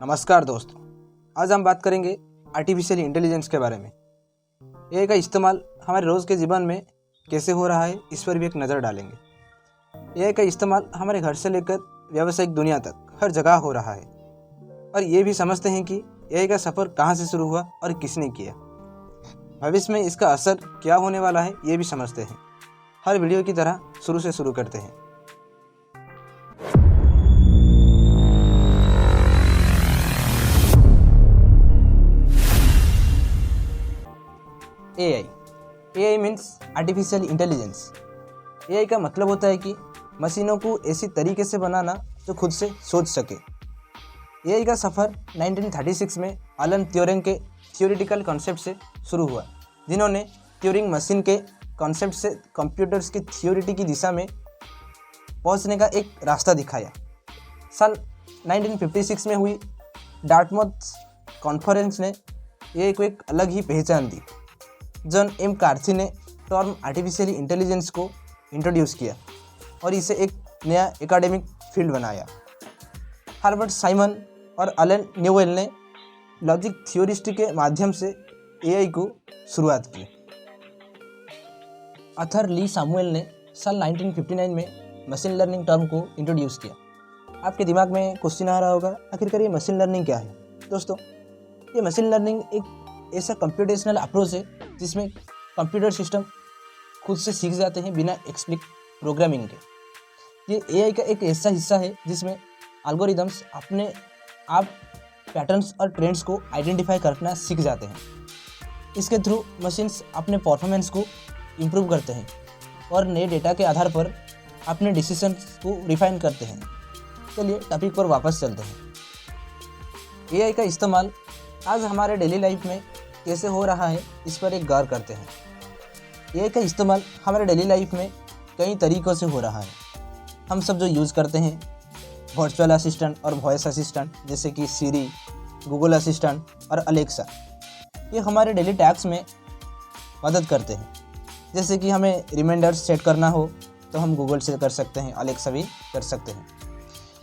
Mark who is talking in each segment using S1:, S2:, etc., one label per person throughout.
S1: नमस्कार दोस्तों, आज हम बात करेंगे आर्टिफिशियल इंटेलिजेंस के बारे में। एआई का इस्तेमाल हमारे रोज़ के जीवन में कैसे हो रहा है, इस पर भी एक नज़र डालेंगे। एआई का इस्तेमाल हमारे घर से लेकर व्यावसायिक दुनिया तक हर जगह हो रहा है और ये भी समझते हैं कि एआई का सफ़र कहाँ से शुरू हुआ और किसने किया। भविष्य में इसका असर क्या होने वाला है, ये भी समझते हैं। हर वीडियो की तरह शुरू से शुरू करते हैं। AI means artificial intelligence. AI का मतलब होता है कि मशीनों को ऐसी तरीके से बनाना जो खुद से सोच सके। एआई का सफ़र 1936 में एलन ट्यूरिंग के थियोरेटिकल कॉन्सेप्ट से शुरू हुआ, जिन्होंने ट्यूरिंग मशीन के कॉन्सेप्ट से कंप्यूटर्स की थ्योरिटी की दिशा में पहुंचने का एक रास्ता दिखाया। साल 1956 में हुई डार्टमouth कॉन्फ्रेंस ने एआई को एक अलग ही पहचान दी। जॉन एम कार्थी ने टर्म आर्टिफिशियल इंटेलिजेंस को इंट्रोड्यूस किया और इसे एक नया एकेडमिक फील्ड बनाया। हार्बर्ट साइमन और एलन न्यूवेल ने लॉजिक थ्योरिस्ट के माध्यम से एआई को शुरुआत की। आर्थर ली सैमुअल ने साल 1959 में मशीन लर्निंग टर्म को इंट्रोड्यूस किया। आपके दिमाग में क्वेश्चन आ रहा होगा, आखिरकार ये मशीन लर्निंग क्या है? दोस्तों, ये मशीन लर्निंग एक ऐसा कंप्यूटेशनल अप्रोच है जिसमें कंप्यूटर सिस्टम खुद से सीख जाते हैं बिना एक्सप्लिक प्रोग्रामिंग के। ये एआई का एक ऐसा हिस्सा है जिसमें एल्गोरिदम्स अपने आप पैटर्न्स और ट्रेंड्स को आइडेंटिफाई करना सीख जाते हैं। इसके थ्रू मशीन्स अपने परफॉर्मेंस को इम्प्रूव करते हैं और नए डेटा के आधार पर अपने डिसीजंस को रिफाइन करते हैं। चलिए टॉपिक पर वापस चलते हैं। एआई का इस्तेमाल आज हमारे डेली लाइफ में कैसे हो रहा है, इस पर एक गौर करते हैं। एआई का इस्तेमाल हमारे डेली लाइफ में कई तरीक़ों से हो रहा है। हम सब जो यूज़ करते हैं वर्चुअल असिस्टेंट और वॉइस असिस्टेंट, जैसे कि सीरी, गूगल असिस्टेंट और अलेक्सा, ये हमारे डेली टैक्स में मदद करते हैं। जैसे कि हमें रिमाइंडर्स सेट करना हो तो हम गूगल से कर सकते हैं, अलेक्सा भी कर सकते हैं।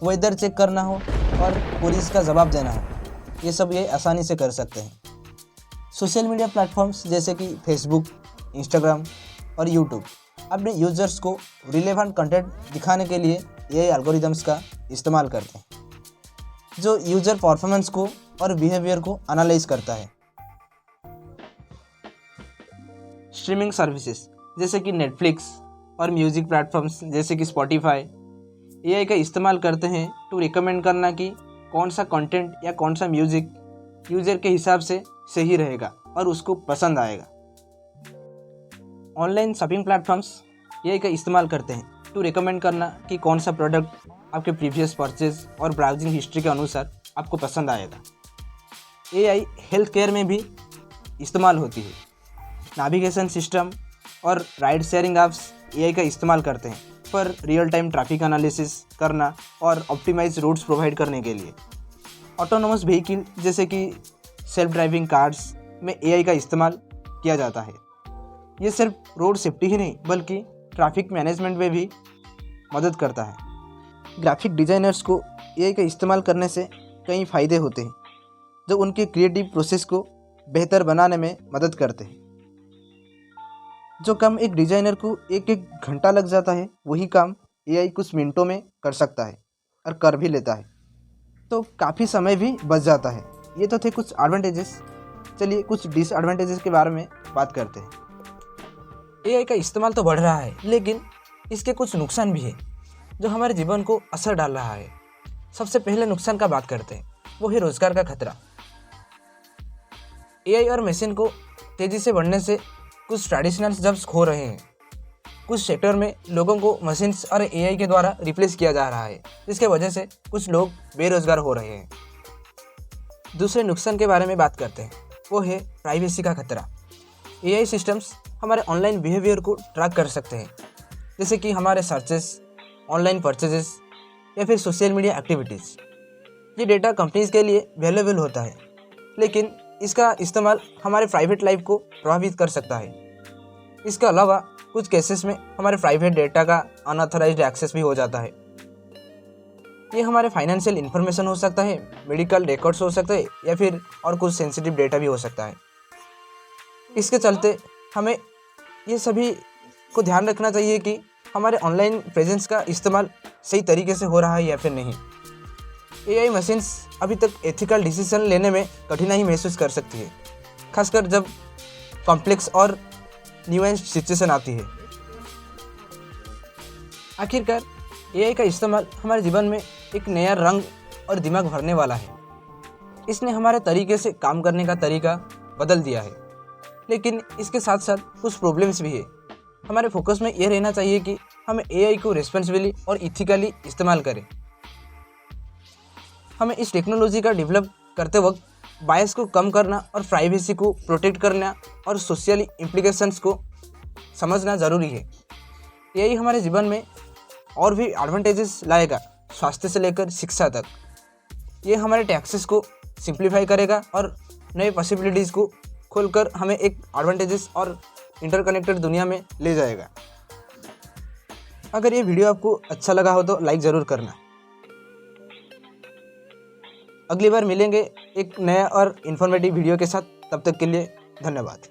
S1: वेदर चेक करना हो और पुलिस का जवाब देना हो, ये सब ये आसानी से कर सकते हैं। सोशल मीडिया प्लेटफॉर्म्स जैसे कि फेसबुक, इंस्टाग्राम और यूट्यूब अपने यूज़र्स को रिलेवेंट कंटेंट दिखाने के लिए एआई एल्गोरिदम्स का इस्तेमाल करते हैं, जो यूज़र परफॉर्मेंस को और बिहेवियर को एनालाइज करता है। स्ट्रीमिंग सर्विसेज जैसे कि नेटफ्लिक्स और म्यूज़िक प्लेटफॉर्म्स जैसे कि स्पॉटिफाई एआई का इस्तेमाल करते हैं टू रिकमेंड करना कि कौन सा कंटेंट या कौन सा म्यूज़िक यूज़र के हिसाब से सही रहेगा और उसको पसंद आएगा। ऑनलाइन शॉपिंग प्लेटफॉर्म्स एआई का इस्तेमाल करते हैं टू रिकमेंड करना कि कौन सा प्रोडक्ट आपके प्रीवियस परचेज और ब्राउजिंग हिस्ट्री के अनुसार आपको पसंद आएगा। एआई हेल्थ केयर में भी इस्तेमाल होती है। नेविगेशन सिस्टम और राइड शेयरिंग ऐप्स एआई का इस्तेमाल करते हैं पर रियल टाइम ट्रैफिक एनालिसिस करना और ऑप्टिमाइज रूट्स प्रोवाइड करने के लिए। ऑटोनोमस व्हीकल जैसे कि सेल्फ ड्राइविंग कार्स में एआई का इस्तेमाल किया जाता है। ये सिर्फ रोड सेफ्टी ही नहीं बल्कि ट्रैफिक मैनेजमेंट में भी मदद करता है। ग्राफिक डिज़ाइनर्स को एआई का इस्तेमाल करने से कई फ़ायदे होते हैं जो उनके क्रिएटिव प्रोसेस को बेहतर बनाने में मदद करते हैं। जो काम एक डिज़ाइनर को एक घंटा लग जाता है, वही काम एआई कुछ मिनटों में कर सकता है और कर भी लेता है, तो काफ़ी समय भी बच जाता है। ये तो थे कुछ एडवांटेजेस। चलिए कुछ डिसएडवांटेजेस के बारे में बात करते हैं। एआई का इस्तेमाल तो बढ़ रहा है, लेकिन इसके कुछ नुकसान भी हैं जो हमारे जीवन को असर डाल रहा है। सबसे पहले नुकसान का बात करते हैं, वो है रोजगार का खतरा। एआई और मशीन को तेज़ी से बढ़ने से कुछ ट्रेडिशनल जॉब्स खो रहे हैं। कुछ सेक्टर में लोगों को मशीन्स और एआई के द्वारा रिप्लेस किया जा रहा है, जिसके वजह से कुछ लोग बेरोजगार हो रहे हैं। दूसरे नुकसान के बारे में बात करते हैं, वो है प्राइवेसी का खतरा। एआई सिस्टम्स हमारे ऑनलाइन बिहेवियर को ट्रैक कर सकते हैं, जैसे कि हमारे सर्चेस, ऑनलाइन परचेजेस या फिर सोशल मीडिया एक्टिविटीज़। ये डेटा कंपनीज के लिए वैल्यूएबल होता है, लेकिन इसका इस्तेमाल हमारे प्राइवेट लाइफ को प्रभावित कर सकता है। इसके अलावा कुछ केसेस में हमारे प्राइवेट डेटा का अनऑथराइज्ड एक्सेस भी हो जाता है। ये हमारे फाइनेंशियल इन्फॉर्मेशन हो सकता है, मेडिकल रिकॉर्ड्स हो सकते हैं या फिर और कुछ सेंसिटिव डेटा भी हो सकता है। इसके चलते हमें ये सभी को ध्यान रखना चाहिए कि हमारे ऑनलाइन प्रेजेंस का इस्तेमाल सही तरीके से हो रहा है या फिर नहीं। एआई मशीन्स अभी तक एथिकल डिसीजन लेने में कठिनाई महसूस कर सकती है, खासकर जब कॉम्प्लेक्स और न्यूएंस सिचुएशन आती है। आखिरकार एआई का इस्तेमाल हमारे जीवन में एक नया रंग और दिमाग भरने वाला है। इसने हमारे तरीके से काम करने का तरीका बदल दिया है, लेकिन इसके साथ साथ कुछ प्रॉब्लम्स भी है। हमारे फोकस में यह रहना चाहिए कि हमें एआई को रिस्पॉन्सिबली और इथिकली इस्तेमाल करें। हमें इस टेक्नोलॉजी का डेवलप करते वक्त बायस को कम करना और प्राइवेसी को प्रोटेक्ट करना और सोशल इम्प्लीकेशंस को समझना ज़रूरी है। एआई हमारे जीवन में और भी एडवांटेजेस लाएगा, स्वास्थ्य से लेकर शिक्षा तक। ये हमारे टैक्सेस को सिंप्लीफाई करेगा और नए पॉसिबिलिटीज़ को खोलकर हमें एक एडवांटेजेस और इंटरकनेक्टेड दुनिया में ले जाएगा। अगर ये वीडियो आपको अच्छा लगा हो तो लाइक ज़रूर करना। अगली बार मिलेंगे एक नया और इन्फॉर्मेटिव वीडियो के साथ। तब तक के लिए धन्यवाद।